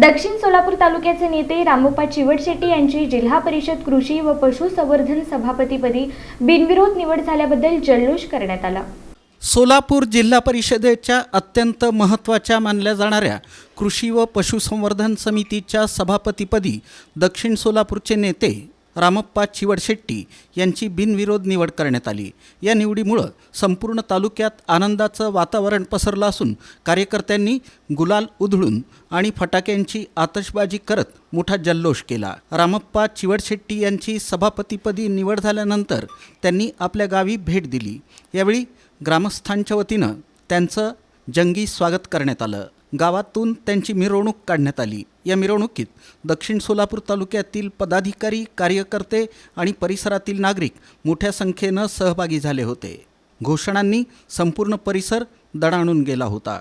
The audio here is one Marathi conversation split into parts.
दक्षिण सोलापूर तालुक्याचे नेते रामप्पा चिवडशेट्टी यांची जिल्हा परिषद कृषी व पशुसंवर्धन सभापतीपदी बिनविरोध निवड झाल्याबद्दल जल्लोष करण्यात आला। सोलापूर जिल्हा परिषदेच्या अत्यंत महत्त्वाच्या मानल्या जाणाऱ्या कृषी व पशुसंवर्धन समितीच्या सभापतीपदी दक्षिण सोलापूरचे नेते रामप्पा चिवडशेट्टी यांची बिनविरोध निवड करण्यात आली। या निवडीमुळे संपूर्ण तालुक्यात आनंदाचं वातावरण पसरलं असून कार्यकर्त्यांनी गुलाल उधळून आणि फटाक्यांची आतषबाजी करत मोठा जल्लोष केला। रामप्पा चिवडशेट्टी यांची सभापतीपदी निवड झाल्यानंतर त्यांनी आपल्या गावी भेट दिली। यावेळी ग्रामस्थांच्या वतीनं त्यांचं जंगी स्वागत करण्यात आलं। गावातून त्यांची मिरवणूक काढण्यात आली। या मिरवणुकीत दक्षिण सोलापूर तालुक्यातील पदाधिकारी, कार्यकर्ते आणि परिसरातील नागरिक मोठ्या संख्येनं सहभागी झाले होते। घोषणांनी संपूर्ण परिसर दणाणून गेला होता।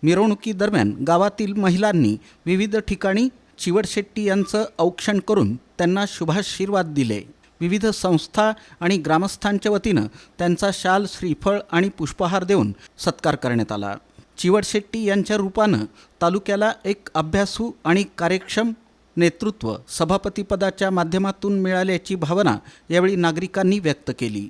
मिरवणुकीदरम्यान गावातील महिलांनी विविध ठिकाणी चिवडशेट्टी यांचं औक्षण करून त्यांना शुभाशीर्वाद दिले। विविध संस्था आणि ग्रामस्थांच्या वतीनं त्यांचा शाल, श्रीफळ आणि पुष्पहार देऊन सत्कार करण्यात आला। चिवडशेट्टी यांच्या रूपानं तालुक्याला एक अभ्यासू आणि कार्यक्षम नेतृत्व सभापतीपदाच्या माध्यमातून मिळाल्याची भावना यावेळी नागरिकांनी व्यक्त केली।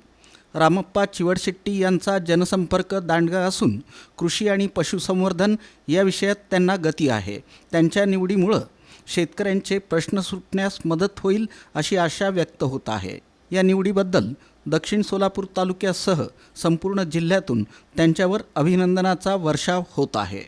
रामप्पा चिवडशेट्टी यांचा जनसंपर्क दांडगा असून कृषी आणि पशुसंवर्धन या विषयात त्यांना गती आहे। त्यांच्या निवडीमुळे शेतकऱ्यांचे प्रश्न सुटण्यास मदत होईल अशी आशा व्यक्त होत आहे। या निवडीबद्दल दक्षिण सोलापूर तालुक्यासह संपूर्ण जिल्ह्यातून त्यांच्यावर अभिनंदनाचा वर्षाव होत आहे।